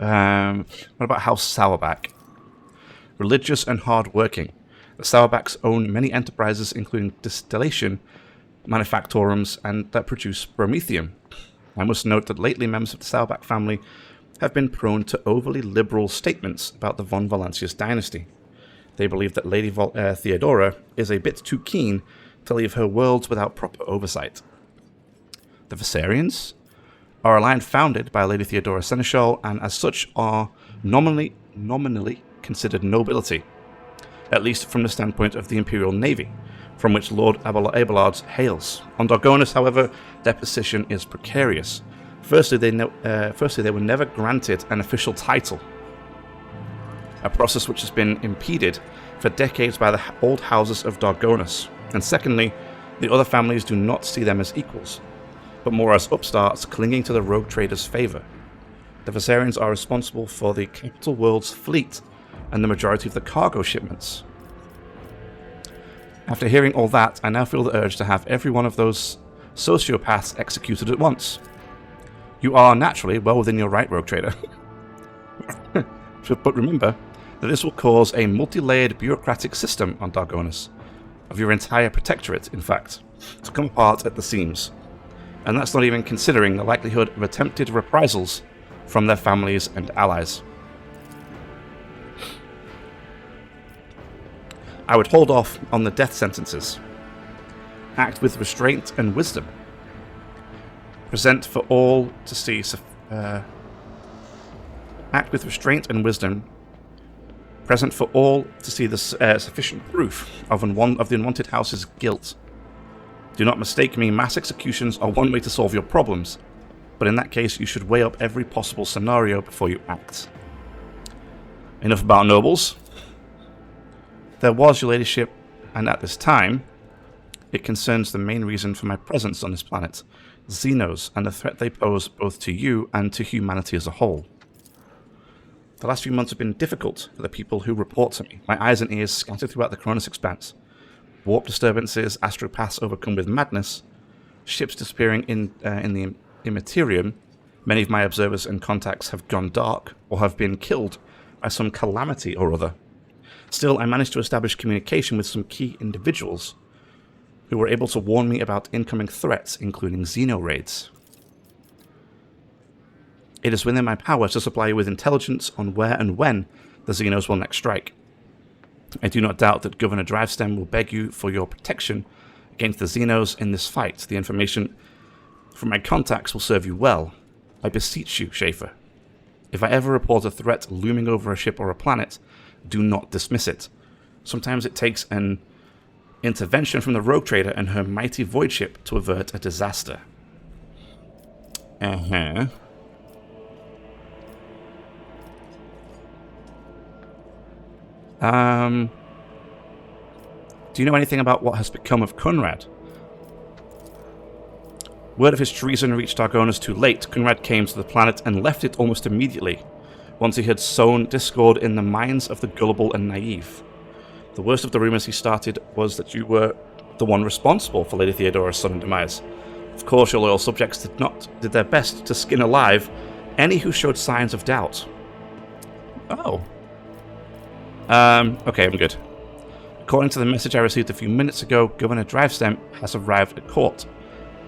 What about House Sourback? Religious and hard-working, the Sourbacks own many enterprises, including distillation, manufactorums, and that produce promethium. I must note that lately members of the Sourback family have been prone to overly liberal statements about the von Valancius dynasty. They believe that Lady Theodora is a bit too keen to leave her worlds without proper oversight. The Viserians are a line founded by Lady Theodora Seneschal, and as such are nominally considered nobility, at least from the standpoint of the Imperial Navy, from which Lord Abelard hails. On Dargonus, however, their position is precarious. Firstly, they were never granted an official title, a process which has been impeded for decades by the old houses of Dargonus. And secondly, the other families do not see them as equals, but more as upstarts clinging to the rogue traders' favour. The Viserians are responsible for the capital world's fleet and the majority of the cargo shipments. After hearing all that, I now feel the urge to have every one of those sociopaths executed at once. You are naturally well within your right, rogue trader. But remember that this will cause a multi-layered bureaucratic system on Dargonus, of your entire protectorate, in fact, to come apart at the seams. And that's not even considering the likelihood of attempted reprisals from their families and allies. I would hold off on the death sentences. Act with restraint and wisdom. Present for all to see. Act with restraint and wisdom. Present for all to see the sufficient proof of the unwanted house's guilt. Do not mistake me. Mass executions are one way to solve your problems, but in that case, you should weigh up every possible scenario before you act. Enough about nobles. There was, your ladyship, and at this time, it concerns the main reason for my presence on this planet, Xenos, and the threat they pose both to you and to humanity as a whole. The last few months have been difficult for the people who report to me, my eyes and ears scattered throughout the Cronus expanse. Warp disturbances, astropaths overcome with madness, ships disappearing in the Immaterium. Many of my observers and contacts have gone dark or have been killed by some calamity or other. Still, I managed to establish communication with some key individuals who were able to warn me about incoming threats, including Xeno raids. It is within my power to supply you with intelligence on where and when the Xenos will next strike. I do not doubt that Governor Drivestem will beg you for your protection against the Xenos in this fight. The information from my contacts will serve you well. I beseech you, Schaefer. If I ever report a threat looming over a ship or a planet, do not dismiss it. Sometimes it takes an intervention from the rogue trader and her mighty void ship to avert a disaster. Do you know anything about what has become of Conrad? Word of his treason reached Dargonus too late. Conrad came to the planet and left it almost immediately, once he had sown discord in the minds of the gullible and naive. The worst of the rumors he started was that you were the one responsible for Lady Theodora's sudden demise. Of course, your loyal subjects did their best to skin alive any who showed signs of doubt. Oh. Okay, I'm good. According to the message I received a few minutes ago, Governor Drivestem has arrived at court.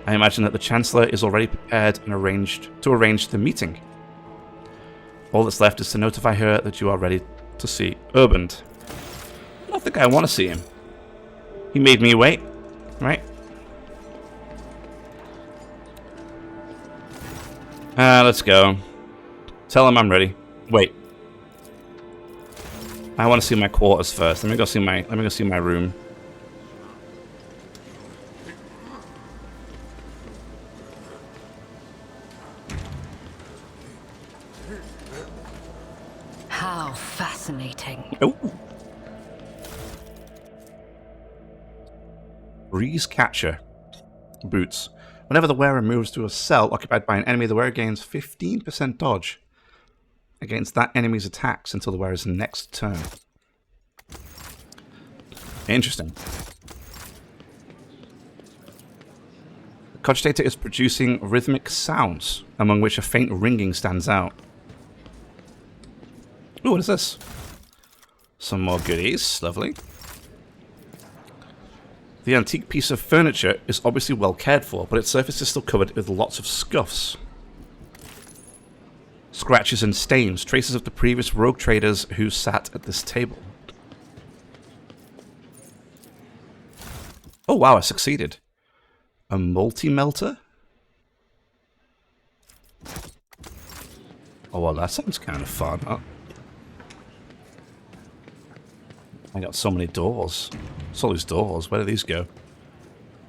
I imagine that the Chancellor is already prepared and arranged the meeting. All that's left is to notify her that you are ready to see Urband. I don't think I want to see him. He made me wait, right? Let's go. Tell him I'm ready. Wait. I want to see my quarters first. Let me go see my room. How fascinating. Oh. Breeze Catcher. Boots. Whenever the wearer moves to a cell occupied by an enemy, the wearer gains 15% dodge against that enemy's attacks until the wearer's next turn. Interesting. The cogitator is producing rhythmic sounds, among which a faint ringing stands out. Ooh, what is this? Some more goodies. Lovely. The antique piece of furniture is obviously well cared for, but its surface is still covered with lots of scuffs. Scratches and stains, traces of the previous rogue traders who sat at this table. Oh wow, I succeeded. A multi-melter? Oh well, that sounds kind of fun, huh? I got so many doors. What's all these doors? Where do these go?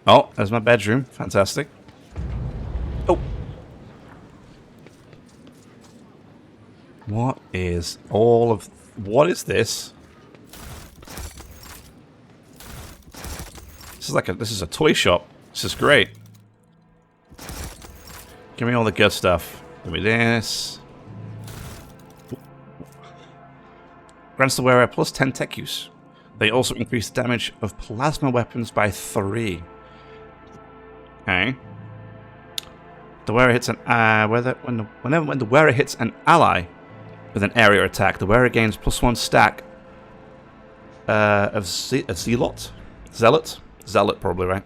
Oh, there's my bedroom. Fantastic. Oh! What is all of... What is this? This is a toy shop. This is great. Give me all the good stuff. Give me this. Grants the wearer plus 10 tech use. They also increase the damage of plasma weapons by 3. Okay. The wearer hits an when the wearer hits an ally with an area attack, the wearer gains +1 stack of Zealot probably, right?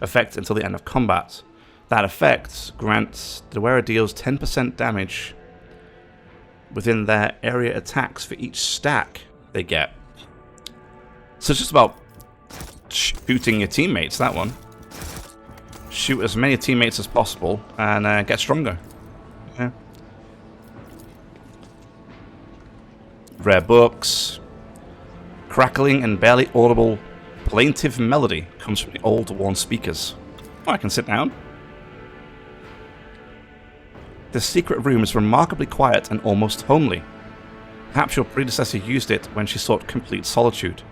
Effect until the end of combat. That effect grants the wearer deals 10% damage within their area attacks for each stack they get. So it's just about shooting your teammates, that one. Shoot as many teammates as possible and get stronger. Yeah. Rare books. Crackling and barely audible plaintive melody comes from the old worn speakers. Oh, I can sit down. The secret room is remarkably quiet and almost homely. Perhaps your predecessor used it when she sought complete solitude.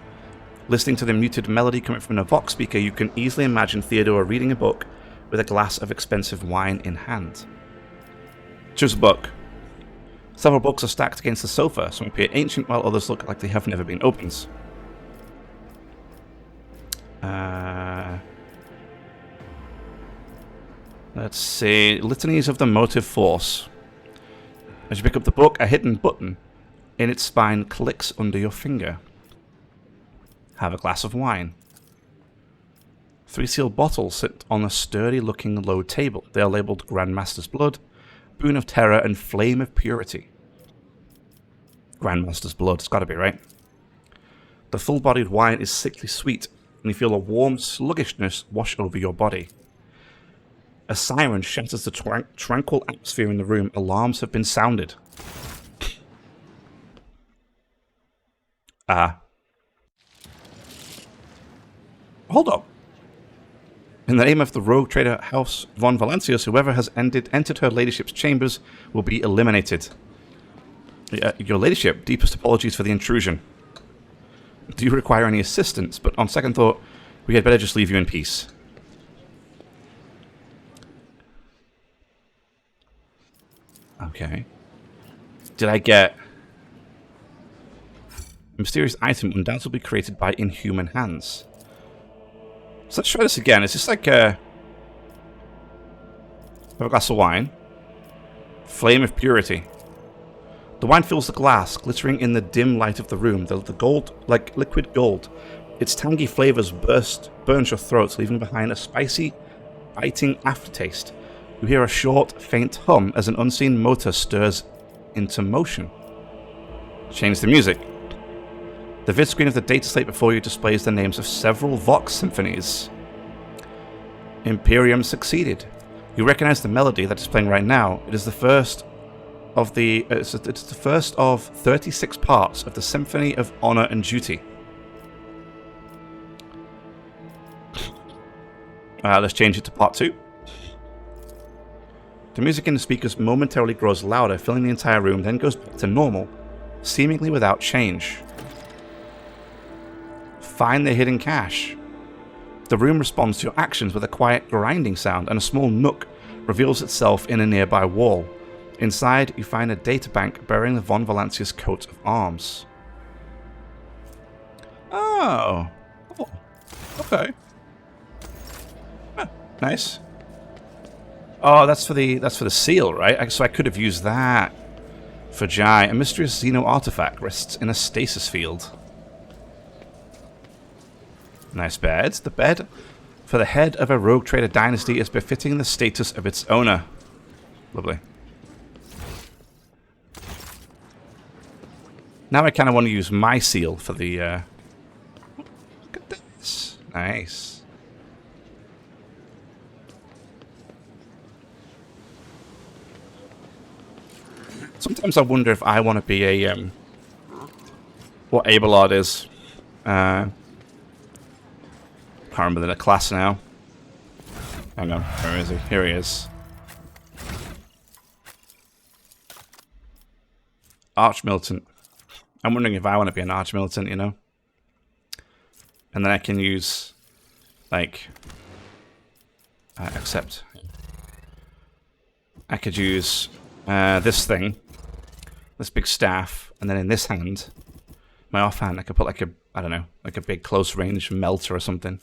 Listening to the muted melody coming from a Vox speaker, you can easily imagine Theodora reading a book with a glass of expensive wine in hand. Choose a book. Several books are stacked against the sofa. Some appear ancient, while others look like they have never been opened. Let's see. Litanies of the Motive Force. As you pick up the book, a hidden button in its spine clicks under your finger. Have a glass of wine. 3 sealed bottles sit on a sturdy-looking low table. They are labeled Grandmaster's Blood, Boon of Terror, and Flame of Purity. Grandmaster's Blood, it's gotta be, right? The full-bodied wine is sickly sweet, and you feel a warm sluggishness wash over your body. A siren shatters the tranquil atmosphere in the room. Alarms have been sounded. Hold up. In the name of the rogue trader House von Valancius, whoever has entered her ladyship's chambers will be eliminated. Your ladyship, deepest apologies for the intrusion. Do you require any assistance? But on second thought, we had better just leave you in peace. Okay. Did I get... A mysterious item undoubtedly created by inhuman hands. So let's try this again. It's just like have a glass of wine. Flame of Purity. The wine fills the glass, glittering in the dim light of the room. The gold, like liquid gold. Its tangy flavors burns your throat, leaving behind a spicy, biting aftertaste. You hear a short, faint hum as an unseen motor stirs into motion. Change the music. The vid screen of the data slate before you displays the names of several Vox symphonies. Imperium succeeded. You recognize the melody that is playing right now. It is the first of it's the first of 36 parts of the Symphony of Honor and Duty. Let's change it to part 2. The music in the speakers momentarily grows louder, filling the entire room, then goes back to normal, seemingly without change. Find the hidden cache. The room responds to your actions with a quiet grinding sound, and a small nook reveals itself in a nearby wall. Inside, you find a databank bearing the von Valancius coat of arms. Oh. Okay. Nice. Oh, that's for the seal, right? So I could have used that For Jai, a mysterious Xeno artifact rests in a stasis field. Nice bed. The bed for the head of a rogue trader dynasty is befitting the status of its owner. Lovely. Now I kind of want to use my seal for the... Look at this. Nice. Sometimes I wonder if I want to be a... what Abelard is. Can't remember the class now. Hang on. Where is he? Here he is. Archmilitant. I'm wondering if I want to be an Archmilitant, you know? And then I can use, like... accept. I could use this thing. This big staff. And then in this hand, my offhand, I could put like a, I don't know, like a big close range melter or something.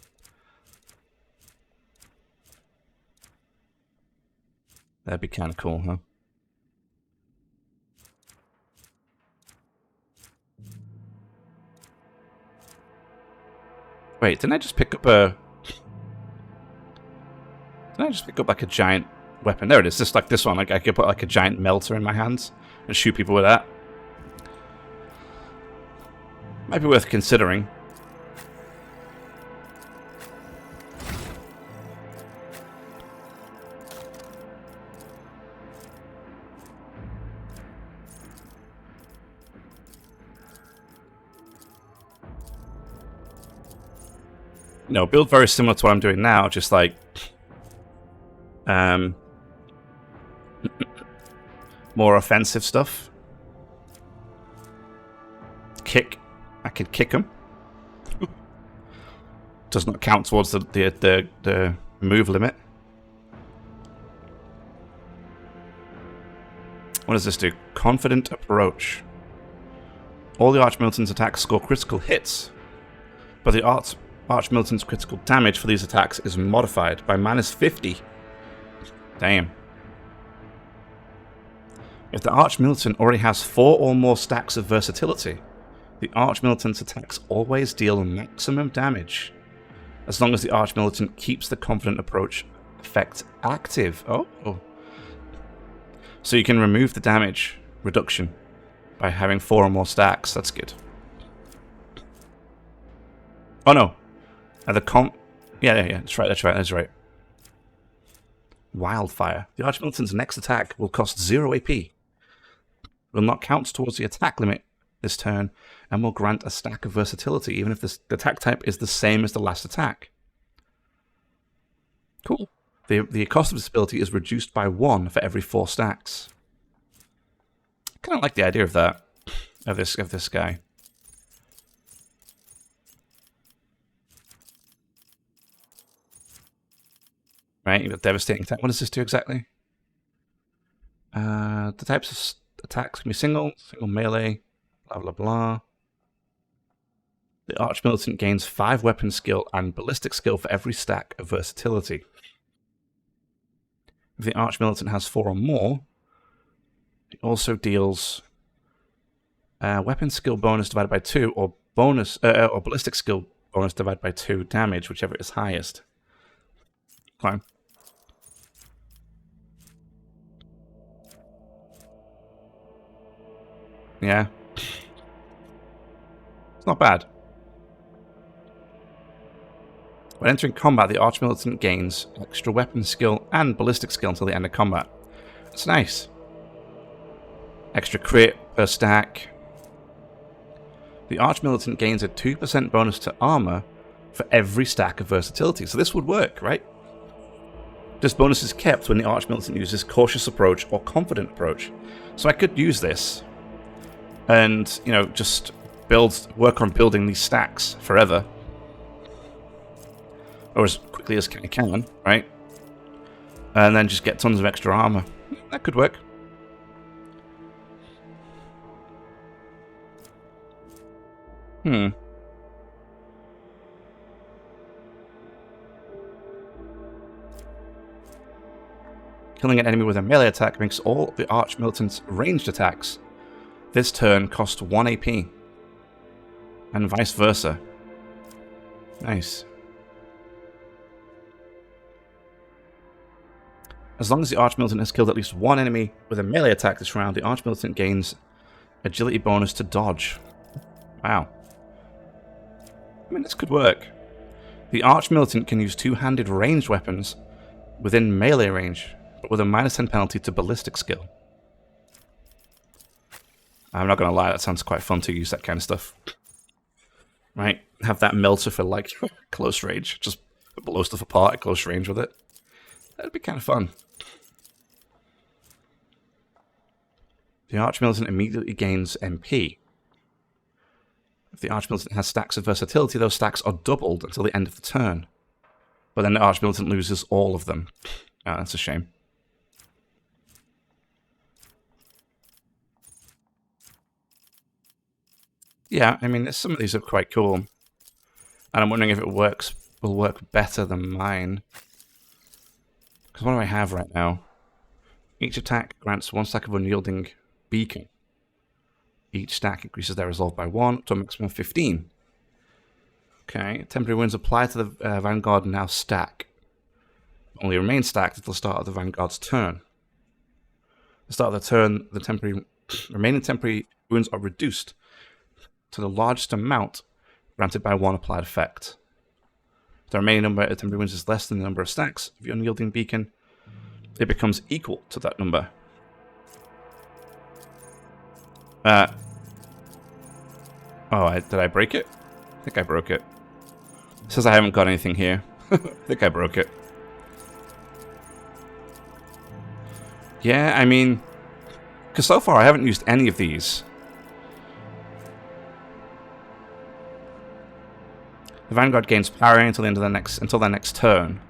That'd be kind of cool, huh? Wait, didn't I just pick up a... Didn't I just pick up like a giant weapon? There it is, just like this one. Like I could put like a giant melter in my hands and shoot people with that. Might be worth considering. No, build very similar to what I'm doing now, just like more offensive stuff. Kick. I could kick him. Does not count towards the move limit. What does this do? Confident approach. All the Archmilitant's attacks score critical hits, but the Archmilitant's critical damage for these attacks is modified by -50. Damn. If the Archmilitant already has 4 or more stacks of versatility, the Archmilitant's attacks always deal maximum damage, as long as the Archmilitant keeps the Confident Approach effect active. Oh. So you can remove the damage reduction by having 4 or more stacks. That's good. Oh no. Yeah, that's right. Wildfire. The Archmilitant's next attack will cost 0 AP. Will not count towards the attack limit this turn, and will grant a stack of versatility, even if the attack type is the same as the last attack. Cool. The cost of this ability is reduced by 1 for every 4 stacks. I kind of like the idea of that, of this guy. Right, you've got devastating attack. What does this do exactly? The types of attacks can be single melee, blah blah blah. The Archmilitant gains 5 weapon skill and ballistic skill for every stack of versatility. If the Archmilitant has 4 or more, it also deals weapon skill bonus divided by 2 or ballistic skill bonus divided by 2 damage, whichever is highest. Okay. Yeah. It's not bad. When entering combat, the Archmilitant gains extra weapon skill and ballistic skill until the end of combat. That's nice. Extra crit per stack. The Archmilitant gains a 2% bonus to armor for every stack of versatility. So this would work, right? This bonus is kept when the Archmilitant uses Cautious Approach or Confident Approach. So I could use this and, you know, just work on building these stacks forever. Or as quickly as I can, right? And then just get tons of extra armor. That could work. Killing an enemy with a melee attack makes all the Archmilitant's ranged attacks this turn cost 1 AP. And vice versa. Nice. As long as the Archmilitant has killed at least one enemy with a melee attack this round, the Archmilitant gains agility bonus to dodge. Wow. I mean, this could work. The Archmilitant can use two-handed ranged weapons within melee range, but with a -10 penalty to ballistic skill. I'm not going to lie, that sounds quite fun to use that kind of stuff. Right? Have that melter for, like, close range. Just blow stuff apart at close range with it. That'd be kind of fun. The Archmilitant immediately gains MP. If the Archmilitant has stacks of versatility, those stacks are doubled until the end of the turn. But then the Archmilitant loses all of them. Oh, that's a shame. Yeah, I mean, some of these are quite cool. And I'm wondering if it will work better than mine. Because what do I have right now? Each attack grants 1 stack of unyielding beacon. Each stack increases their resolve by 1 to a maximum of 15. Okay, temporary wounds apply to the Vanguard now stack. Only remain stacked until the start of the Vanguard's turn. At the start of the turn, the remaining temporary wounds are reduced to the largest amount granted by 1 applied effect. If the remaining number of temporary wounds is less than the number of stacks of your unyielding beacon, it becomes equal to that number. Did I break it? I think I broke it. It says I haven't got anything here. I think I broke it. Yeah, I mean, because so far I haven't used any of these. The Vanguard gains parry until the end of their next turn.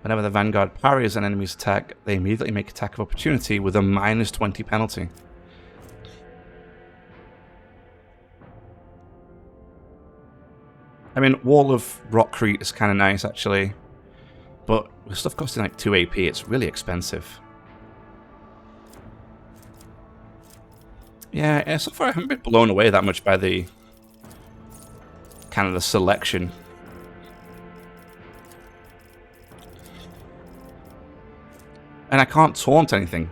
Whenever the Vanguard parries an enemy's attack, they immediately make attack of opportunity with a -20 penalty. I mean, Wall of Rockcrete is kind of nice, actually. But with stuff costing like 2 AP, it's really expensive. Yeah, so far I haven't been blown away that much by the kind of the selection. And I can't taunt anything.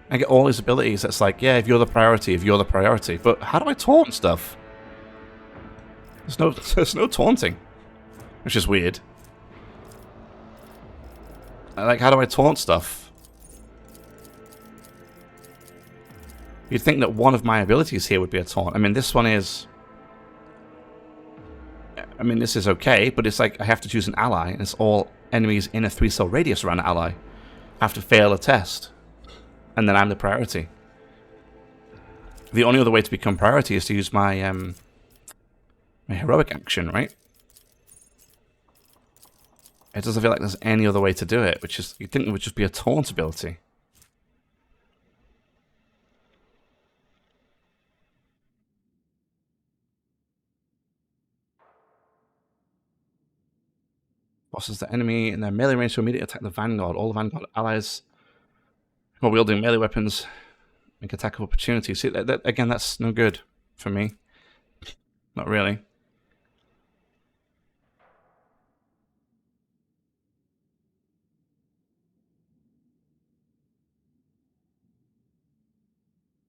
I get all these abilities that's like, yeah, if you're the priority, But how do I taunt stuff? There's no taunting. Which is weird. Like, how do I taunt stuff? You'd think that one of my abilities here would be a taunt. I mean, this one is... I mean, this is okay, but it's like I have to choose an ally, and it's all enemies in a 3-cell radius around the ally have to fail a test. And then I'm the priority. The only other way to become priority is to use my my heroic action, right? It doesn't feel like there's any other way to do it, which is, you'd think it would just be a taunt ability. Bosses the enemy in their melee range to immediately attack the Vanguard. All the Vanguard allies who are wielding melee weapons make attack of opportunity. See, again, that's no good for me. Not really.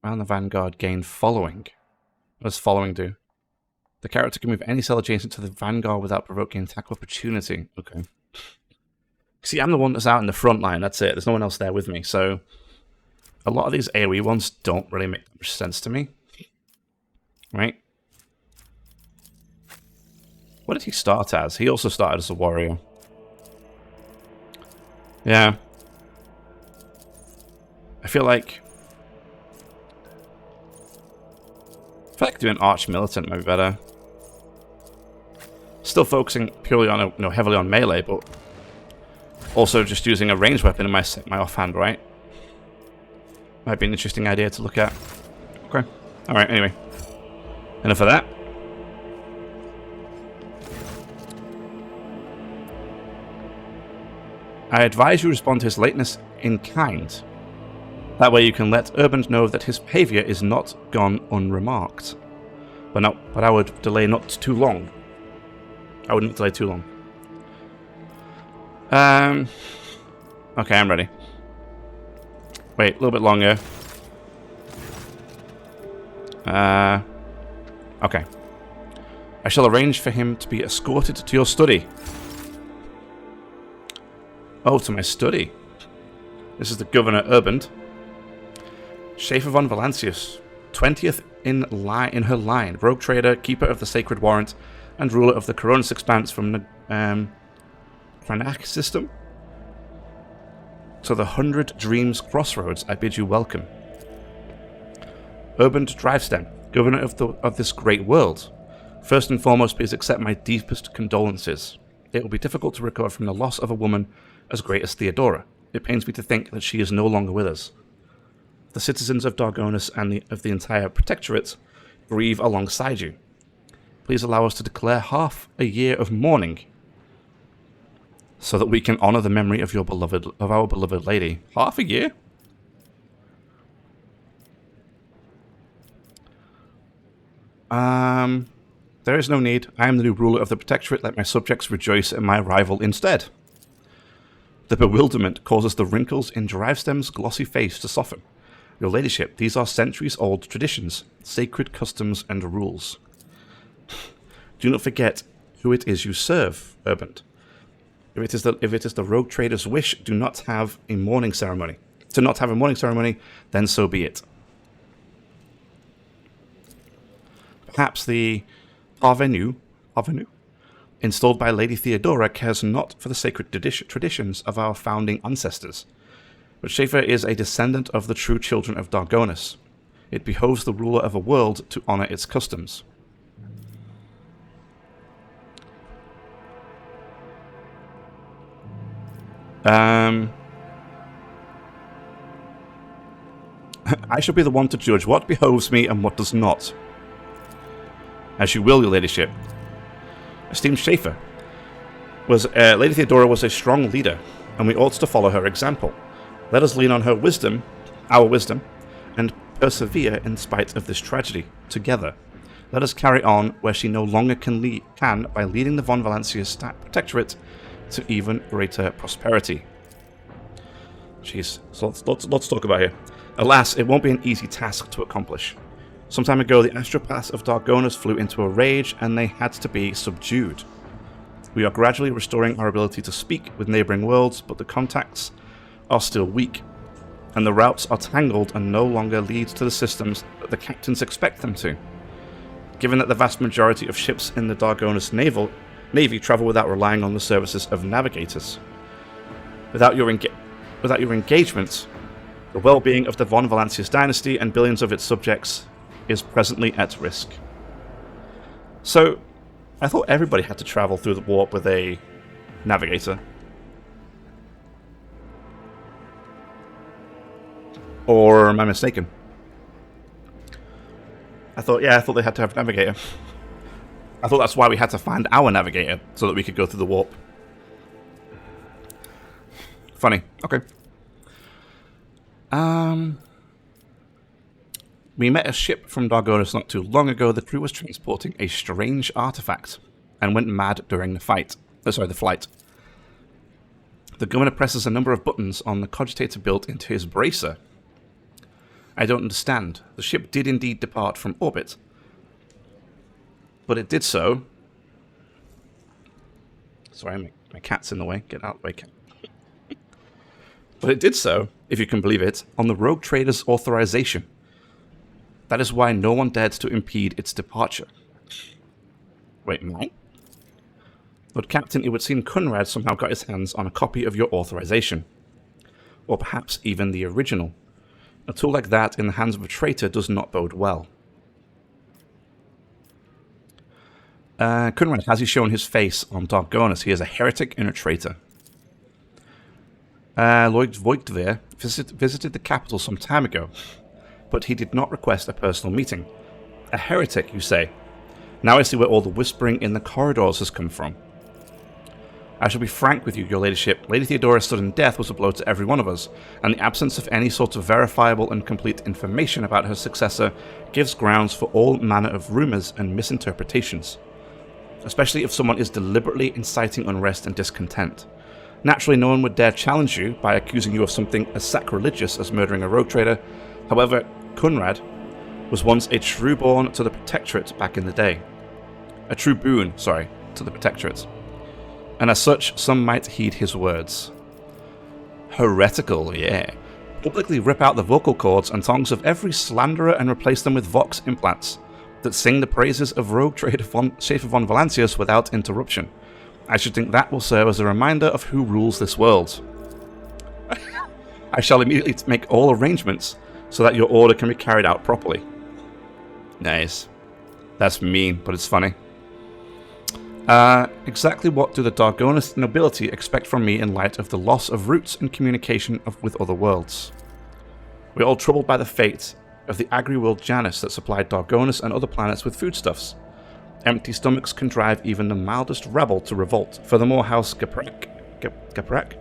Around the Vanguard gain following. What does following do? The character can move any cell adjacent to the Vanguard without provoking attack of opportunity. Okay. See, I'm the one that's out in the front line. That's it. There's no one else there with me. So a lot of these AoE ones don't really make much sense to me. Right? What did he start as? He also started as a warrior. Yeah. I feel like doing Arch Militant might be better. Still focusing purely on, heavily on melee, but also just using a ranged weapon in my offhand, right? Might be an interesting idea to look at. Okay. Alright, anyway. Enough of that. I advise you respond to his lateness in kind. That way you can let Urban know that his behavior is not gone unremarked. But I would delay not too long. I would not delay too long. Okay, I'm ready. Wait, a little bit longer. Okay. I shall arrange for him to be escorted to your study. Oh, to my study. This is the Governor Urband. Schaefer von Valancius, 20th in her line, rogue trader, keeper of the Sacred Warrant, and ruler of the Coronis Expanse from the Cranach system. To the 100 Dreams Crossroads, I bid you welcome. Urband Drivestem, Governor of this great world. First and foremost, please accept my deepest condolences. It will be difficult to recover from the loss of a woman as great as Theodora. It pains me to think that she is no longer with us. The citizens of Dargonus and of the entire Protectorate grieve alongside you. Please allow us to declare half a year of mourning, so that we can honor the memory of our beloved lady. Half a year? There is no need. I am the new ruler of the Protectorate. Let my subjects rejoice in my arrival instead. The bewilderment causes the wrinkles in Drivestem's glossy face to soften. Your ladyship, these are centuries-old traditions, sacred customs and rules. Do not forget who it is you serve, Urband. If it is the rogue trader's wish, do not have a mourning ceremony. To not have a mourning ceremony, then so be it. Perhaps the parvenu installed by Lady Theodora cares not for the sacred traditions of our founding ancestors. But Schaefer is a descendant of the true children of Dargonus. It behoves the ruler of a world to honor its customs. I shall be the one to judge what behoves me and what does not. As you will, your ladyship. Esteemed Schaefer, Lady Theodora was a strong leader, and we ought to follow her example. Let us lean on her wisdom, our wisdom, and persevere in spite of this tragedy, together. Let us carry on where she no longer can by leading the Von Valancius Protectorate to even greater prosperity. Jeez, so lots to talk about here. Alas, it won't be an easy task to accomplish. Some time ago, the astropaths of Dargonus flew into a rage, and they had to be subdued. We are gradually restoring our ability to speak with neighboring worlds, but the contacts are still weak, and the routes are tangled and no longer lead to the systems that the captains expect them to. Given that the vast majority of ships in the Dargonus Navy travel without relying on the services of navigators. Without your engagement, the well-being of the Von Valancius dynasty and billions of its subjects is presently at risk. So, I thought everybody had to travel through the warp with a navigator. Or am I mistaken? I thought they had to have a navigator. I thought that's why we had to find our navigator, so that we could go through the warp. Funny. Okay. We met a ship from Dargonus not too long ago. The crew was transporting a strange artifact and went mad during the flight. The governor presses a number of buttons on the cogitator built into his bracer. I don't understand. The ship did indeed depart from orbit, but it did so... Sorry, my cat's in the way. Get out of the way, cat. But it did so, if you can believe it, on the rogue trader's authorization. That is why no one dared to impede its departure. Wait, mine? Lord Captain, it would seem Kunrad somehow got his hands on a copy of your authorization. Or perhaps even the original. A tool like that in the hands of a traitor does not bode well. Kunrad, has he shown his face on Dargonus? He is a heretic and a traitor. Lloyd Voigtveer visited the capital some time ago, but he did not request a personal meeting. A heretic, you say? Now I see where all the whispering in the corridors has come from. I shall be frank with you, your ladyship. Lady Theodora's sudden death was a blow to every one of us, and the absence of any sort of verifiable and complete information about her successor gives grounds for all manner of rumours and misinterpretations, especially if someone is deliberately inciting unrest and discontent. Naturally, no one would dare challenge you by accusing you of something as sacrilegious as murdering a rogue trader. However, Conrad was once a true born to the Protectorate back in the day. A true boon, sorry, to the Protectorate. And as such, some might heed his words. Heretical, yeah. Publicly rip out the vocal cords and tongues of every slanderer and replace them with vox implants that sing the praises of rogue trader Schaefer von Valancius without interruption. I should think that will serve as a reminder of who rules this world. I shall immediately make all arrangements so that your order can be carried out properly. Nice. That's mean, but it's funny. Exactly what do the Dargonus nobility expect from me in light of the loss of roots and communication with other worlds? We're all troubled by the fate of the agri-world Janus that supplied Dargonus and other planets with foodstuffs. Empty stomachs can drive even the mildest rebel to revolt. Furthermore, House Gaprak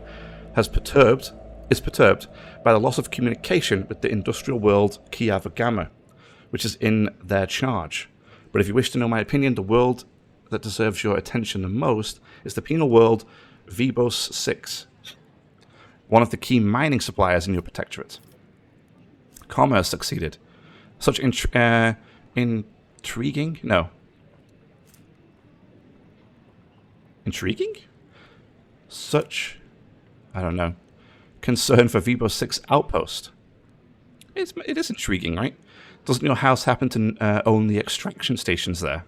is perturbed by the loss of communication with the industrial world Kiavagama, which is in their charge. But if you wish to know my opinion, the world that deserves your attention the most is the penal world Vibos 6, one of the key mining suppliers in your protectorate. Commerce succeeded. Such intriguing? No. Intriguing? Such, I don't know, concern for Vibos 6 outpost. It is intriguing, right? Doesn't your house happen to own the extraction stations there?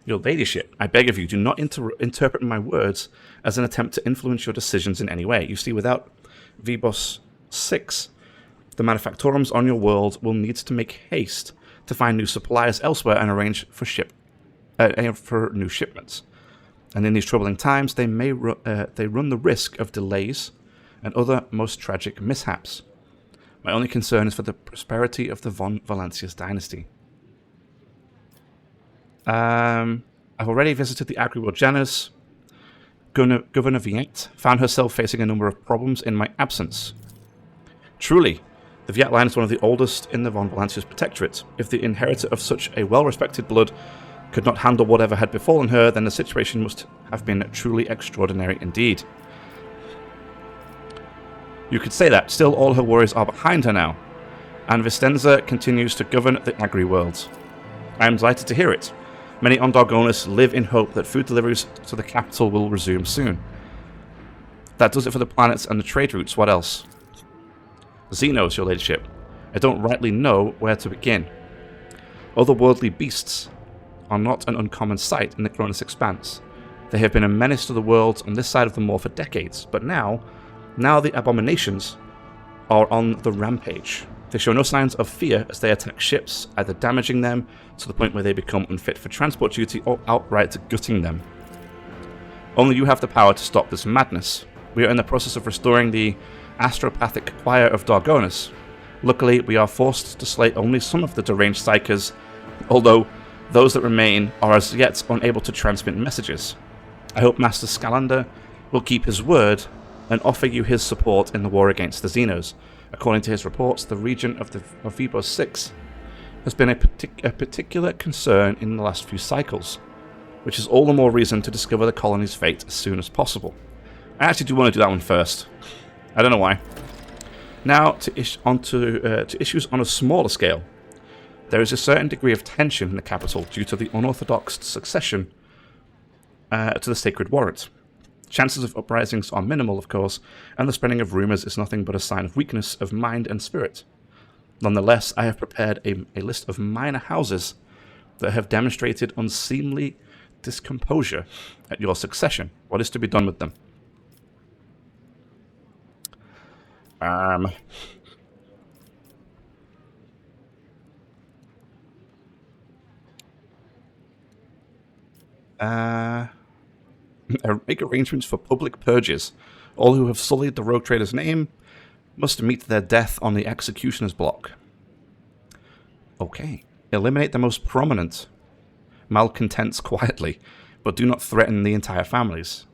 Your ladyship, I beg of you, do not interpret my words as an attempt to influence your decisions in any way. You see, without Vibos 6, the manufactorums on your world will need to make haste to find new suppliers elsewhere and arrange for new shipments. And in these troubling times, they run the risk of delays and other most tragic mishaps. My only concern is for the prosperity of the von Valancius dynasty. I've already visited the agri-world Janus. Governor Viet found herself facing a number of problems in my absence. Truly, the Viet line is one of the oldest in the von Valancius protectorate. If the inheritor of such a well-respected blood could not handle whatever had befallen her, then the situation must have been truly extraordinary indeed. You could say that. Still, all her worries are behind her now, and Vistenza continues to govern the agri-world. I am delighted to hear it. Many on Dargonus live in hope that food deliveries to the capital will resume soon. That does it for the planets and the trade routes. What else? Xenos, your ladyship. I don't rightly know where to begin. Otherworldly beasts are not an uncommon sight in the Cronus Expanse. They have been a menace to the worlds on this side of the moor for decades, but now the abominations are on the rampage. They show no signs of fear as they attack ships, either damaging them to the point where they become unfit for transport duty or outright gutting them. Only you have the power to stop this madness. We are in the process of restoring the astropathic choir of Dargonus. Luckily, we are forced to slay only some of the deranged psychers, although those that remain are as yet unable to transmit messages. I hope Master Scalander will keep his word and offer you his support in the war against the Xenos. According to his reports, the region of Vibos 6 has been a particular concern in the last few cycles, which is all the more reason to discover the colony's fate as soon as possible. I actually do want to do that one first. I don't know why. Now, to issues on a smaller scale. There is a certain degree of tension in the capital due to the unorthodox succession to the Sacred Warrant. Chances of uprisings are minimal, of course, and the spreading of rumours is nothing but a sign of weakness of mind and spirit. Nonetheless, I have prepared a list of minor houses that have demonstrated unseemly discomposure at your succession. What is to be done with them? Make arrangements for public purges. All who have sullied the rogue trader's name must meet their death on the executioner's block. Okay. Eliminate the most prominent malcontents quietly. but do not threaten the entire families.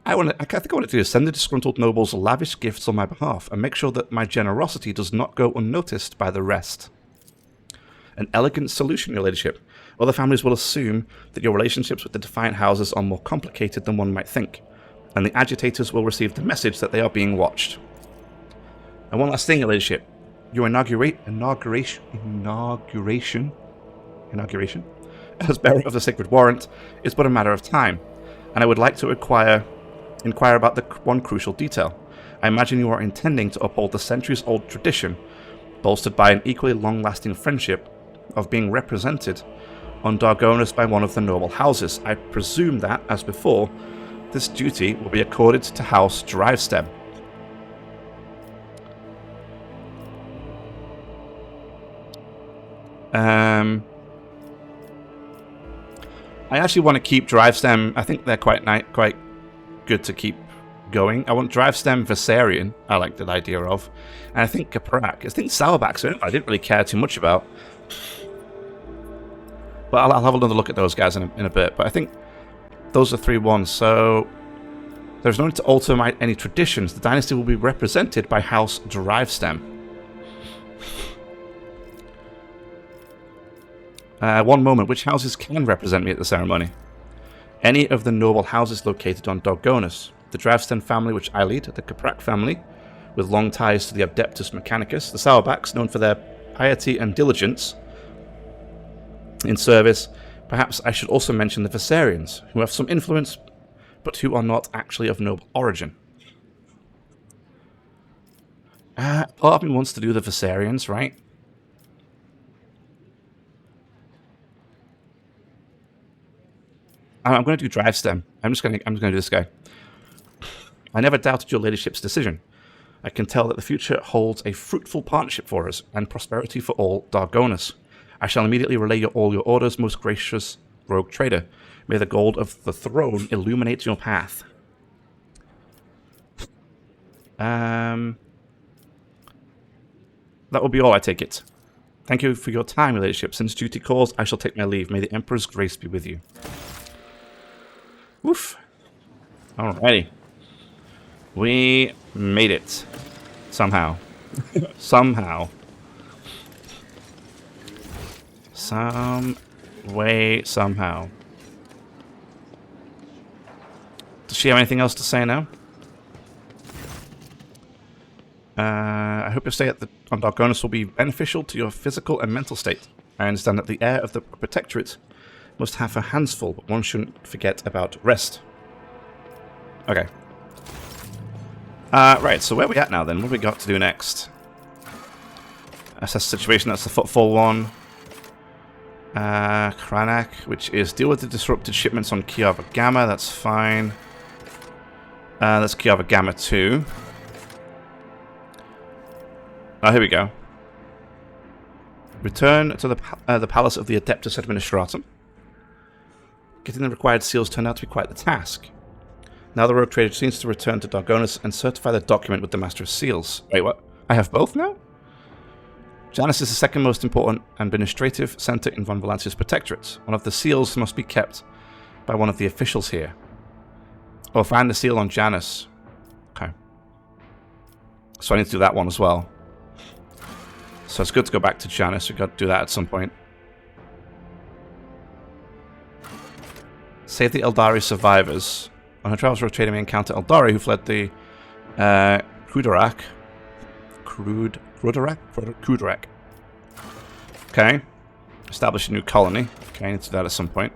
I think I want to do is send the disgruntled nobles lavish gifts on my behalf and make sure that my generosity does not go unnoticed by the rest. An elegant solution, your ladyship. Other families will assume that your relationships with the Defiant houses are more complicated than one might think, and the agitators will receive the message that they are being watched. And one last thing, your ladyship. Your inauguration as bearer of the sacred warrant is but a matter of time, and I would like to inquire about the one crucial detail. I imagine you are intending to uphold the centuries-old tradition, bolstered by an equally long-lasting friendship, of being represented on Dargonus by one of the noble houses. I presume that, as before, this duty will be accorded to House Drivestem. I actually want to keep Drivestem. I think they're quite good to keep going. I want Drivestem Viserion. I like that idea of. And I think Caprak. I think Sourback's I didn't really care too much about. But I'll have another look at those guys in a bit. But I think those are 3 ones. So there's no need to alter any traditions. The dynasty will be represented by House Drivestem. One moment. Which houses can represent me at the ceremony? Any of the noble houses located on Dargonus. The Drivestem family, which I lead, the Caprak family, with long ties to the Adeptus Mechanicus. The Sourbacks, known for their piety and diligence in service. Perhaps I should also mention the Viserions, who have some influence, but who are not actually of noble origin. Part of me wants to do the Viserions, right? I'm going to do Drivestem. I'm just going to do this guy. I never doubted your ladyship's decision. I can tell that the future holds a fruitful partnership for us and prosperity for all Dargonus. I shall immediately relay all your orders, most gracious rogue trader. May the gold of the throne illuminate your path. That will be all, I take it. Thank you for your time, your ladyship. Since duty calls, I shall take my leave. May the Emperor's grace be with you. Woof. Alrighty. We made it. Somehow. Somehow. Some way, somehow. Does she have anything else to say now? I hope your stay on Dargonus will be beneficial to your physical and mental state. I understand that the heir of the Protectorate must have her hands full, but one shouldn't forget about rest. Okay. Right, so where are we at now then? What have we got to do next? Assess the situation, that's the footfall one. Kranak, which is deal with the disrupted shipments on Kiava Gamma, that's fine. That's Kiava Gamma 2. Oh, here we go. Return to the Palace of the Adeptus Administratum. Getting the required seals turned out to be quite the task. Now the rogue trader seems to return to Dargonus and certify the document with the Master of Seals. Wait, what? I have both now? Janus is the second most important administrative center in Von Valancia's protectorate. One of the seals must be kept by one of the officials here. Oh, find the seal on Janus. Okay. So I need to do that one as well. So it's good to go back to Janus. We've got to do that at some point. Save the Eldari survivors. On her travels rotating, we encounter Eldari who fled the Krudarak. Krudarak. Okay. Establish a new colony. Okay, I need to do that at some point.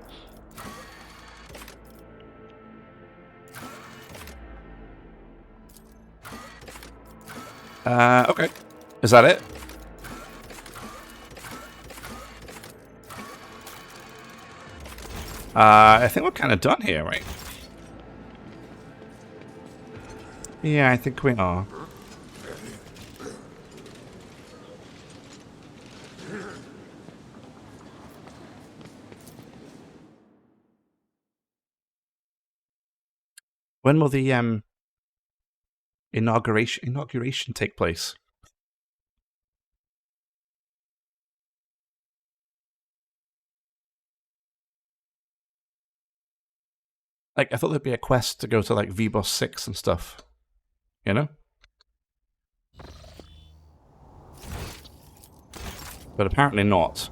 Okay. Is that it? I think we're kind of done here, right? Yeah, I think we are. When will the inauguration take place? Like, I thought there'd be a quest to go to, like, V-Boss 6 and stuff. You know? But apparently not.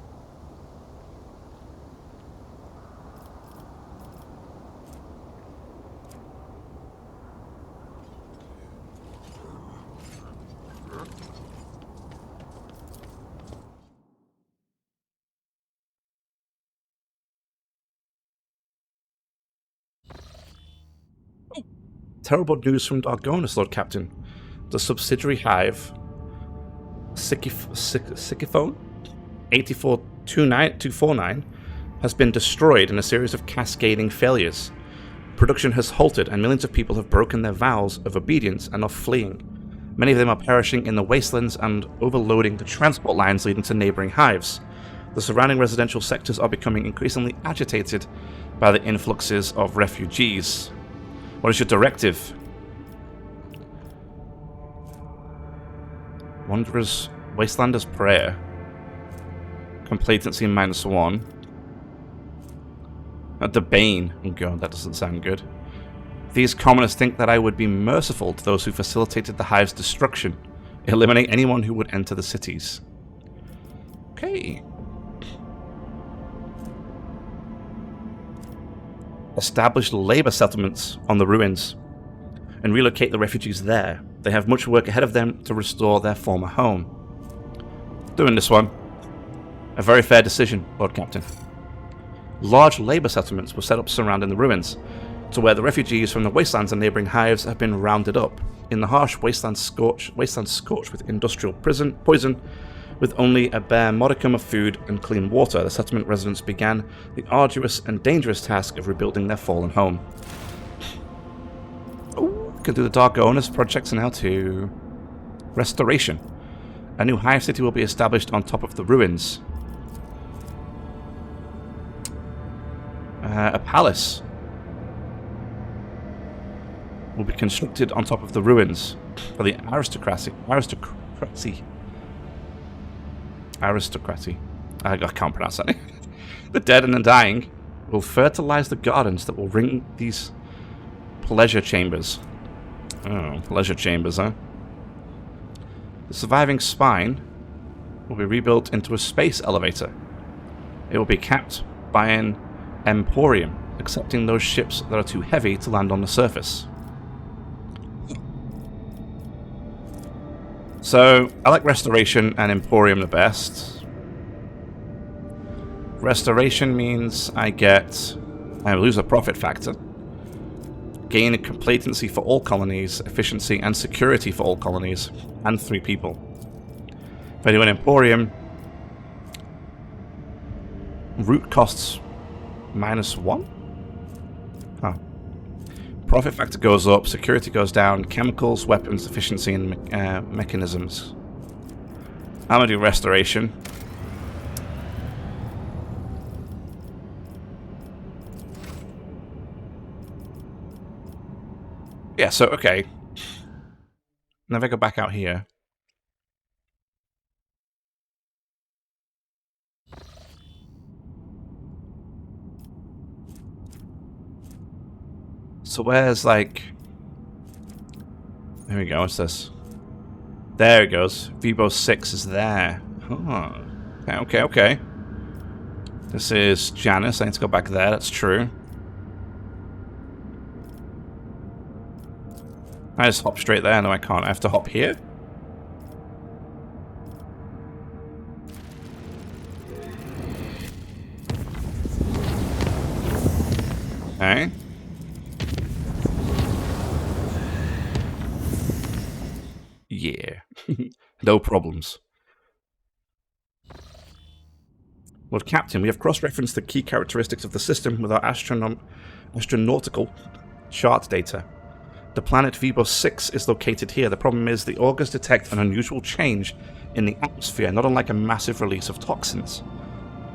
Terrible news from Dargonus, Lord Captain. The subsidiary hive, Sicyphone 84249, has been destroyed in a series of cascading failures. Production has halted, and millions of people have broken their vows of obedience and are fleeing. Many of them are perishing in the wastelands and overloading the transport lines leading to neighboring hives. The surrounding residential sectors are becoming increasingly agitated by the influxes of refugees. What is your directive? Wanderer's Wastelander's Prayer. Complacency -1. The Bane. Oh god, that doesn't sound good. These commoners think that I would be merciful to those who facilitated the hive's destruction. Eliminate anyone who would enter the cities. Okay. Establish labor settlements on the ruins and relocate the refugees there. They have much work ahead of them to restore their former home. Doing this one. A very fair decision, Lord Captain. Large labor settlements were set up surrounding the ruins, to where the refugees from the wastelands and neighboring hives have been rounded up. In the harsh wasteland scorched with industrial poison, with only a bare modicum of food and clean water, the settlement residents began the arduous and dangerous task of rebuilding their fallen home. Oh, can do the Dark Owners projects now too. Restoration. A new hive city will be established on top of the ruins. A palace will be constructed on top of the ruins for the aristocracy. I can't pronounce that. The dead and the dying will fertilize the gardens that will ring these pleasure chambers. Oh, pleasure chambers, huh? The surviving spine will be rebuilt into a space elevator. It will be capped by an emporium, accepting those ships that are too heavy to land on the surface. So, I like Restoration and Emporium the best. Restoration means I lose a profit factor, gain a complacency for all colonies, efficiency and security for all colonies, and 3 people. If I do an Emporium, route costs -1? Huh. Profit factor goes up, security goes down, chemicals, weapons, efficiency, and mechanisms. I'm gonna do Restoration. Yeah, so, okay. Now if I go back out here. So where's, like... There we go, what's this? There it goes. V-Boss 6 is there. Oh. Okay. This is Janus. I need to go back there, that's true. I just hop straight there? No, I can't. I have to hop here? Okay. Yeah. No problems. Lord Captain, we have cross-referenced the key characteristics of the system with our astronautical chart data. The planet V-Boss 6 is located here. The problem is the augurs detect an unusual change in the atmosphere, not unlike a massive release of toxins.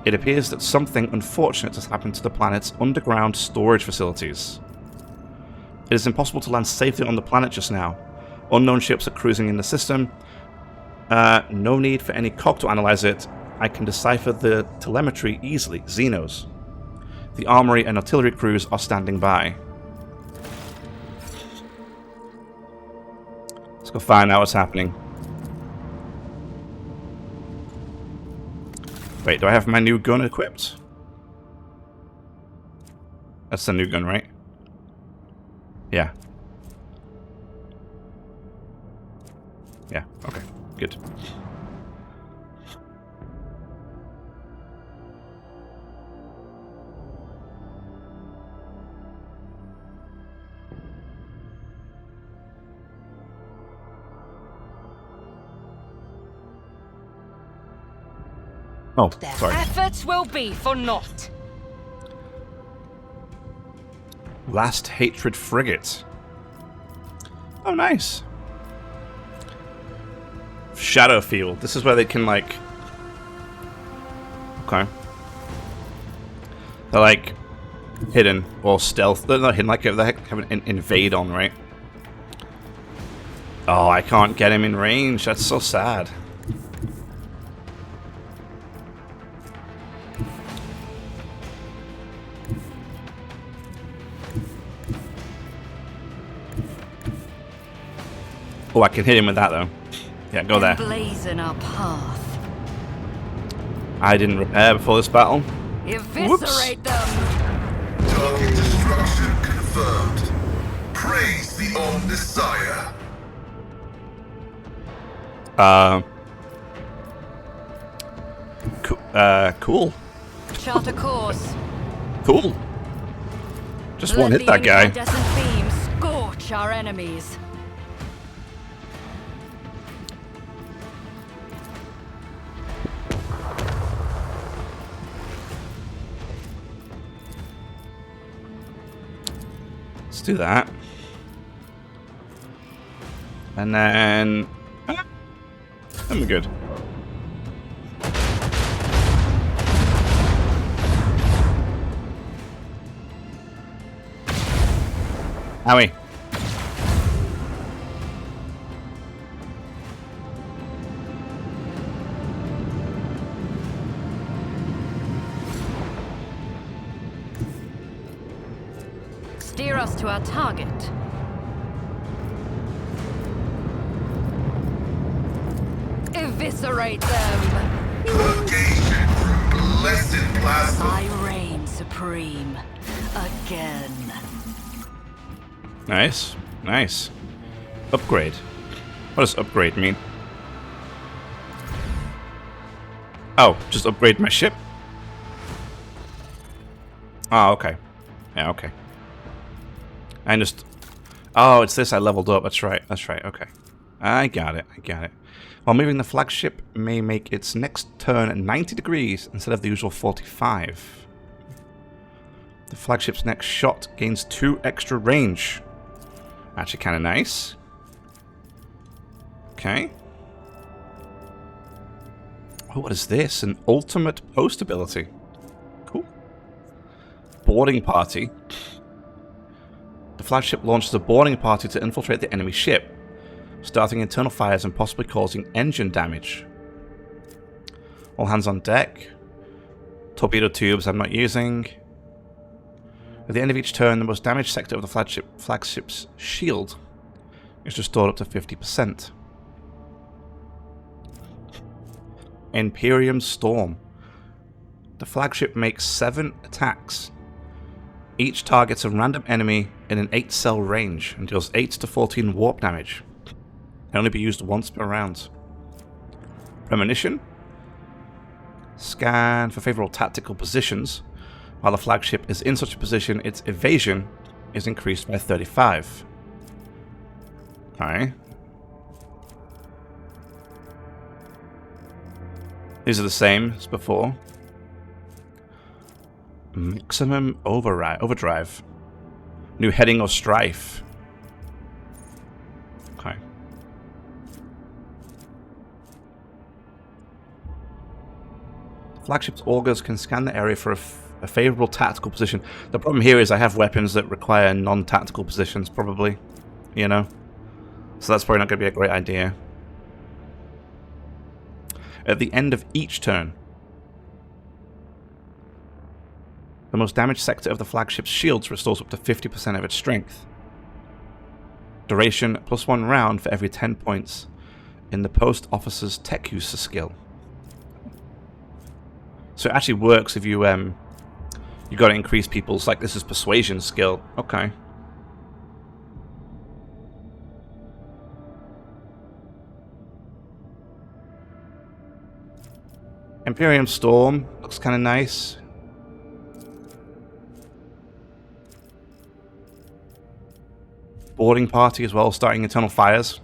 It appears that something unfortunate has happened to the planet's underground storage facilities. It is impossible to land safely on the planet just now. Unknown ships are cruising in the system. No need for any cog to analyze it. I can decipher the telemetry easily. Xenos. The armory and artillery crews are standing by. go find out what's happening. Wait, do I have my new gun equipped? That's the new gun, right? Yeah. Yeah, okay. Good. Oh, Their sorry. efforts will be for naught. Last Hatred Frigate. Oh, nice. Shadowfield. This is where they can, like... Okay. They're, like, hidden or stealth. They're not hidden, like, they have an invade on, right? Oh, I can't get him in range. That's so sad. Oh, I can hit him with that, though. Yeah, go there. Blazon our path. I didn't repair before this battle. Eviscerate them. Target destruction confirmed. Praise the Omnissiah. Cool. Chart a course. Cool. Just one hit that guy. Incandescent beams scorch our enemies. Let's do that. And then... then we're good. Owie. Steer us to our target. Eviscerate them. Purgation through blessed plasma. I reign supreme. Again. Nice. Nice. Upgrade. What does upgrade mean? Oh, just upgrade my ship? Oh, okay. Yeah, okay. I just... Oh, it's this I leveled up. That's right. That's right. Okay. I got it. I got it. While moving, the flagship may make its next turn at 90 degrees instead of the usual 45. The flagship's next shot gains 2 extra range. Actually kind of nice. Okay. Oh, what is this? An ultimate post ability. Cool. Boarding party. The flagship launches a boarding party to infiltrate the enemy ship, starting internal fires and possibly causing engine damage. All hands on deck. Torpedo tubes I'm not using. At the end of each turn, the most damaged sector of the flagship's shield is restored up to 50%. Imperium Storm. The flagship makes 7 attacks. Each targets a random enemy in an 8-cell range and deals 8 to 14 warp damage. Can only be used once per round. Premonition. Scan for favorable tactical positions. While the flagship is in such a position, its evasion is increased by 35. Okay. These are the same as before. Maximum overdrive. New heading or strife. Okay. Flagship's augurs can scan the area for a favorable tactical position. The problem here is I have weapons that require non-tactical positions, probably. You know? So that's probably not going to be a great idea. At the end of each turn, the most damaged sector of the flagship's shields restores up to 50% of its strength. Duration, +1 round for every 10 points in the post officer's tech user skill. So it actually works if you you got to increase people's, like, this is persuasion skill. Okay. Imperium Storm looks kind of nice. Boarding party as well, starting internal fires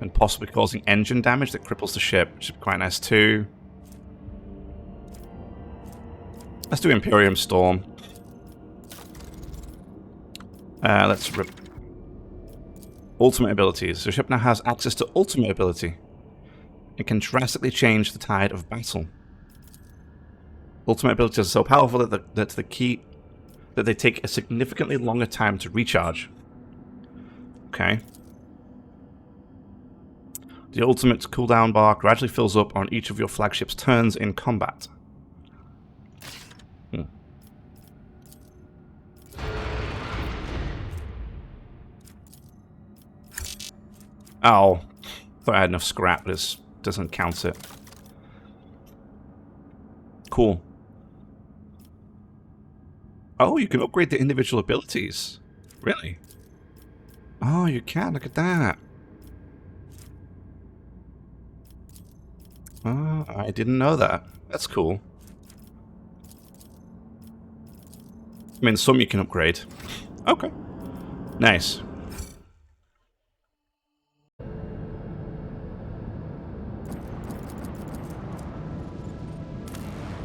and possibly causing engine damage that cripples the ship, which is quite nice too. Let's do Imperium Storm. Let's rip. Ultimate abilities. The ship now has access to ultimate ability. It can drastically change the tide of battle. Ultimate abilities are so powerful that they take a significantly longer time to recharge. Okay. The ultimate cooldown bar gradually fills up on each of your flagship's turns in combat. Oh, thought I had enough scrap, but this doesn't count it. Cool. Oh, you can upgrade the individual abilities. Really? Oh, you can. Look at that. Oh, I didn't know that. That's cool. I mean, some you can upgrade. Okay. Nice.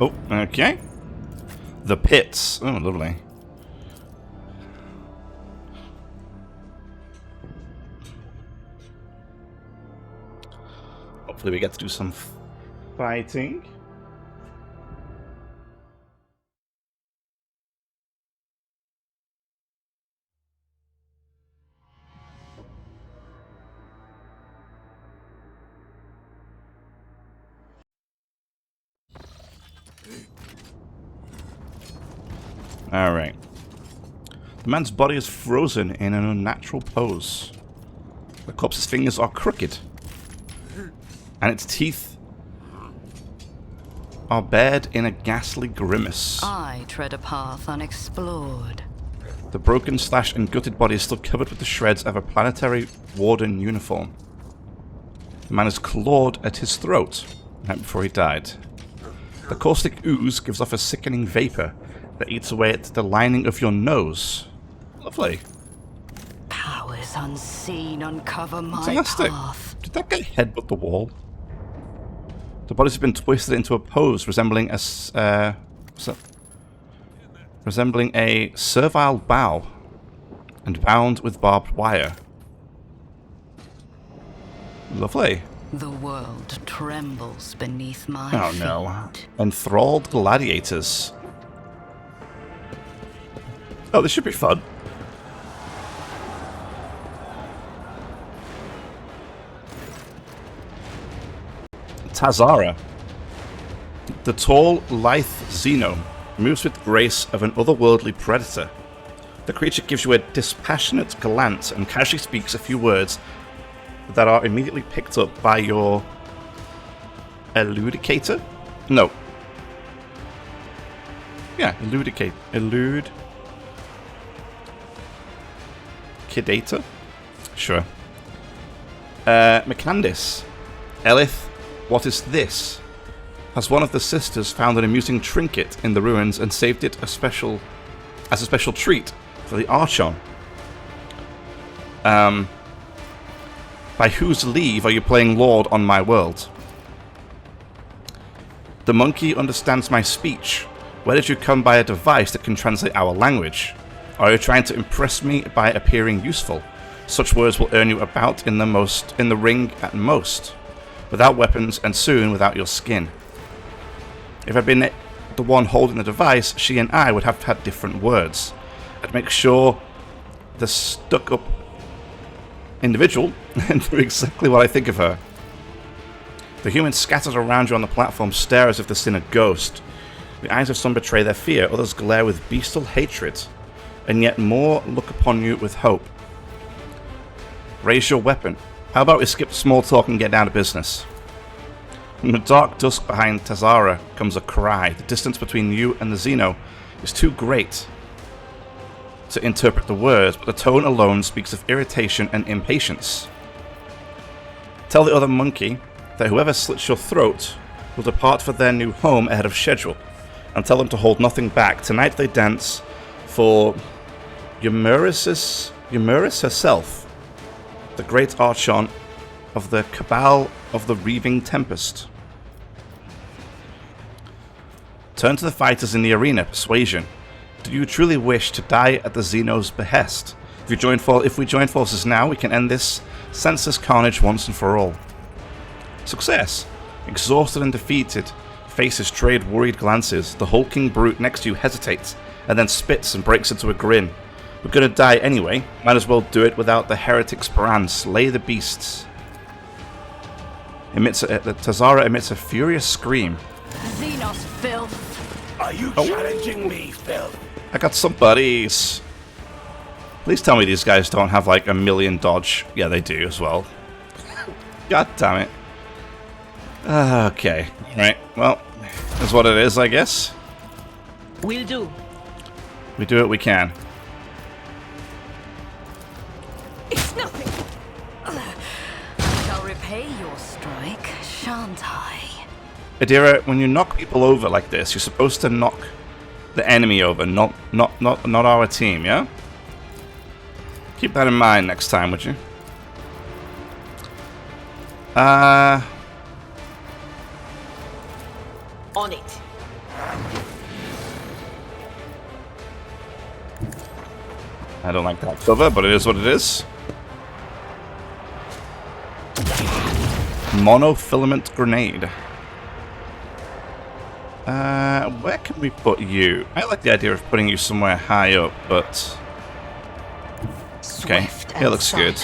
Oh, okay. The pits. Oh, lovely. Hopefully we get to do some fighting. Alright. The man's body is frozen in an unnatural pose. The corpse's fingers are crooked. And its teeth are bared in a ghastly grimace. I tread a path unexplored. The broken, slashed, and gutted body is still covered with the shreds of a planetary warden uniform. The man is clawed at his throat, right before he died. The caustic ooze gives off a sickening vapor that eats away at the lining of your nose. Lovely. Powers unseen uncover my Fantastic. path. Did that guy headbutt the wall? The bodies have been twisted into a pose resembling a servile bow and bound with barbed wire. Lovely. The world trembles beneath my Oh feet. no. Enthralled gladiators. Oh, this should be fun. Tazara. The tall, lithe xenome moves with grace of an otherworldly predator. The creature gives you a dispassionate glance and casually speaks a few words that are immediately picked up by your eludicator? No. Yeah, eludicator. Kidator? Sure. McCandis. Elith, what is this? Has one of the sisters found an amusing trinket in the ruins and saved it as a special treat for the Archon? By whose leave are you playing Lord on my world? The monkey understands my speech. Where did you come by a device that can translate our language? Are you trying to impress me by appearing useful? Such words will earn you a bout in the ring at most, without weapons and soon without your skin. If I'd been the one holding the device, she and I would have had different words. I'd make sure the stuck-up individual knew exactly what I think of her. The humans scattered around you on the platform stare as if they've seen a ghost. The eyes of some betray their fear, others glare with bestial hatred, and yet more look upon you with hope. Raise your weapon. How about we skip small talk and get down to business? From the dark dusk behind Tazara comes a cry. The distance between you and the Xeno is too great to interpret the words, but the tone alone speaks of irritation and impatience. Tell the other monkey that whoever slits your throat will depart for their new home ahead of schedule, and tell them to hold nothing back. Tonight they dance for Eumeris herself, the great archon of the Cabal of the Reaving Tempest. Turn to the fighters in the arena. Persuasion. Do you truly wish to die at the Xeno's behest? If we join forces now, we can end this senseless carnage once and for all. Success. Exhausted and defeated, faces trade worried glances. The hulking brute next to you hesitates, and then spits and breaks into a grin. We're gonna die anyway. Might as well do it without the heretic's brand. Slay the beasts. Tazara emits a furious scream. Xenos filth. Are you challenging me, Phil? I got some buddies. Please tell me these guys don't have like a million dodge. Yeah, they do as well. God damn it. Okay. Right. Well, that's what it is, I guess. Will do. We do what we can. It's nothing. I shall repay your strike, shan't I? Adira, when you knock people over like this, you're supposed to knock the enemy over, not our team, yeah? Keep that in mind next time, would you? On it. I don't like that cover, but it is what it is. Monofilament grenade. Where can we put you? I like the idea of putting you somewhere high up, but... Okay, it looks good.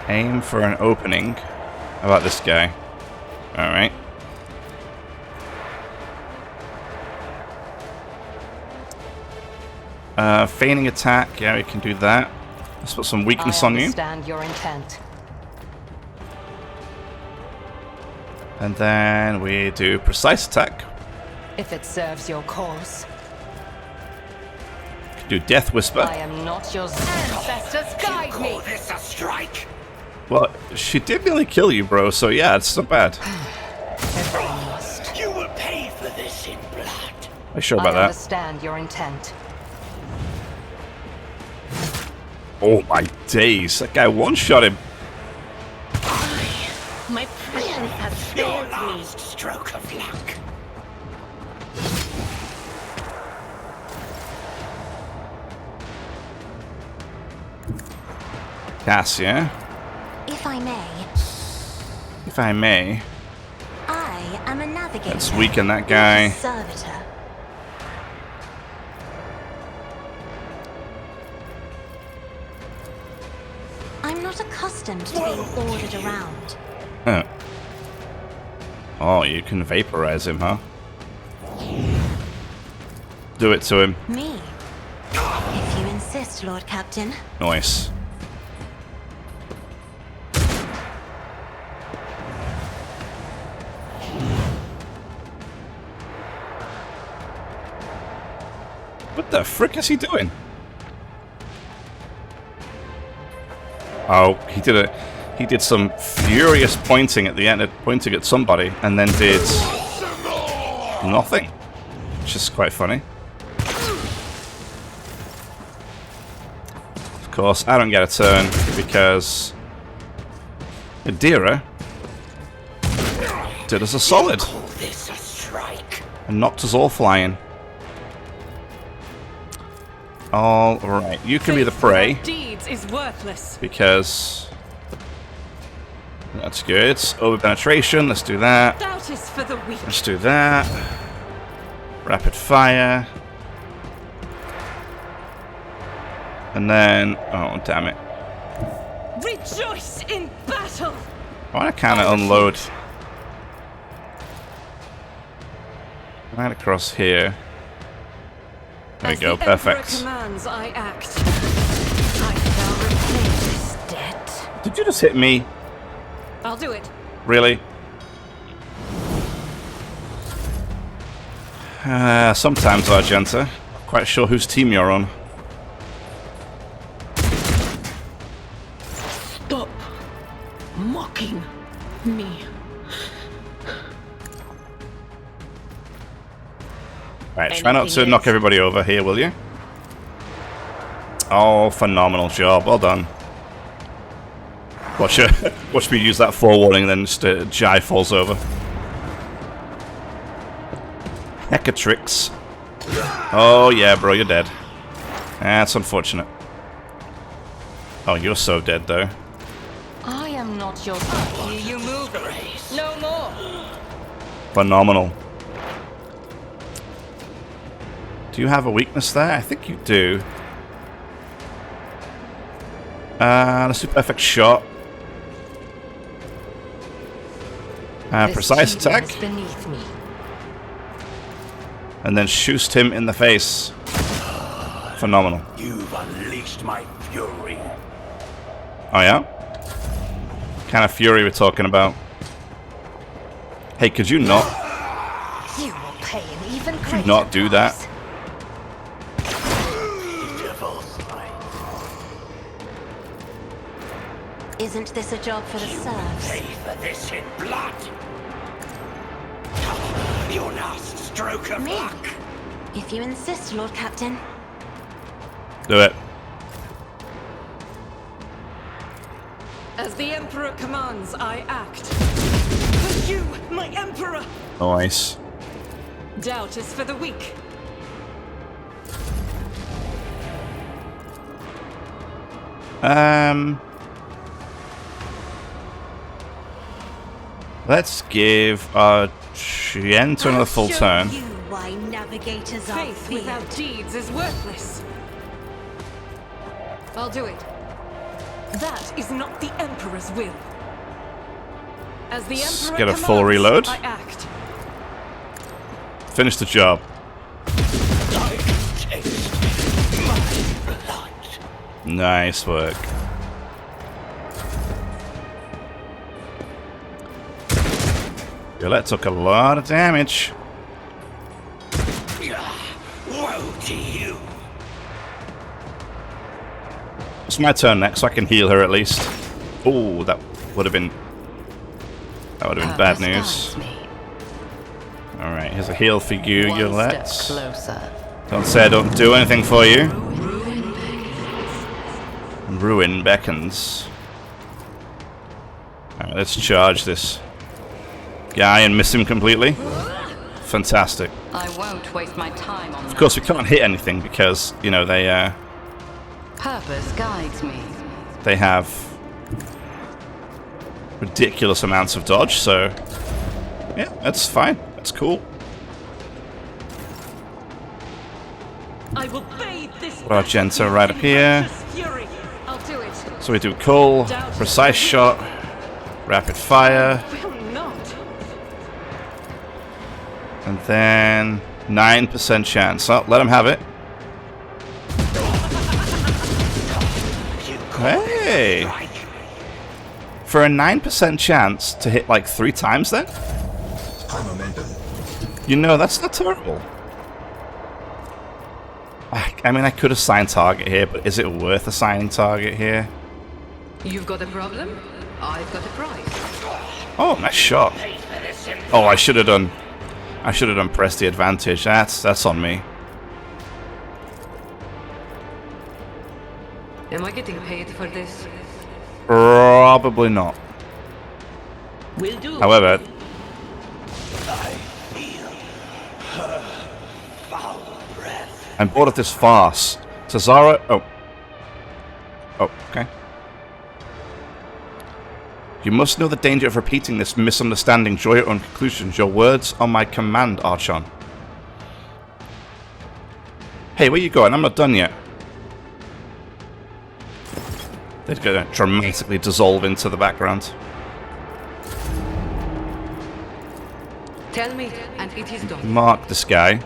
Aim for an opening. How about this guy? Alright. Feigning attack, yeah, we can do that. Let's put some weakness on you. I understand your intent. And then we do precise attack. If it serves your cause. Do death whisper. I am not your ancestors. Guide me. This a strike? Well, she did nearly kill you, bro. So yeah, it's not bad. Everyone must. You will pay for this in blood. Are you sure about I that? understand your intent. Oh my days! That guy one-shot him. My presence has Your failed me. last stroke of luck. Cassia, If I may, if I may, I am a navigator. let's weaken that guy. Servitor. I'm not accustomed to being ordered around. Huh. Oh, you can vaporize him, huh? Do it to him. Me? If you insist, Lord Captain. Nice. What the frick is he doing? Oh, he did some furious pointing at the end, pointing at somebody, and then did nothing. Which is quite funny. Of course, I don't get a turn because Adira did us a solid Call this a strike? and knocked us all flying. All right, you can be the prey. Deeds is worthless. Because that's good. Over penetration, let's do that. Doubt is for the weak. Let's do that. Rapid fire. And then, oh damn it. Rejoice in battle. I want to kind of unload right across here. There we go, perfect. Commands, I act. I shall did you just hit me? I'll do it. Really? Sometimes, Argenta. Not quite sure whose team you're on. Stop mocking me. Right, try not to Anything knock else? everybody over here, will you? Oh, phenomenal job. Well done. Watch me use that forewarning, then just Jai falls over. Hecatrix. Oh, yeah, bro, you're dead. That's unfortunate. Oh, you're so dead, though. I am not your. You move. No more. Phenomenal. Do you have a weakness there? I think you do. Let's do perfect shot. Precise attack. Beneath me. And then shoost him in the face. Phenomenal. You've unleashed my fury. Oh, yeah? What kind of fury we're talking about? Hey, could you not You will pay an even greater not do that? price. Devil's Isn't this a job for the serfs? pay for this in blood. Your last stroke of Me? luck. If you insist, Lord Captain. Do it. As the Emperor commands, I act. For you, my Emperor! Nice. Doubt is for the weak. Let's give Argenta another full Show turn. you why navigators are Faith feared. without deeds is worthless. I'll do it. That is not the Emperor's will. As the Let's Emperor get a commands, full reload. I act. Finish the job. Nice work. That took a lot of damage. Woe to you. It's my turn next, so I can heal her at least. Oh, that would have been bad news. All right, here's a heal for you, Yolette. Closer. Don't say I don't do anything for you. Ruin beckons. All right, let's charge this guy and miss him completely. Fantastic. I won't waste my time on Of course, we can't hit anything because you know they Purpose guides me. they have ridiculous amounts of dodge. So yeah, that's fine. That's cool. I will bathe this Argenta right up here. fury. I'll do it. So we do cool, precise shot, rapid fire, Will not. and then 9% chance. Oh, let him have it. Hey! For a 9% chance to hit like 3 times then? You know, that's not terrible. I mean, I could assign target here, but is it worth assigning target here? You've got a problem? I've got a prize. Oh, nice shot. Oh, I should have done press the advantage. That's on me. Am I getting paid for this? Probably not. Will do. However, I'm bored of this farce. Tazara. Oh, okay. You must know the danger of repeating this misunderstanding. Draw your own conclusions. Your words are my command, Archon. Hey, where you going? I'm not done yet. They're going to dramatically dissolve into the background. Tell me, and it is done. Mark this guy.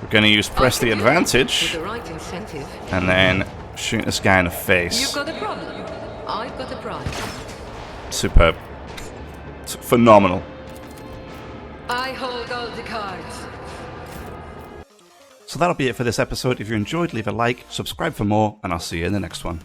We're going to use press the advantage, With the right incentive. and then shoot this guy in the face. You've got a problem. I've got a prize. Superb. It's phenomenal. I hold all the cards. So that'll be it for this episode. If you enjoyed, leave a like, subscribe for more, and I'll see you in the next one.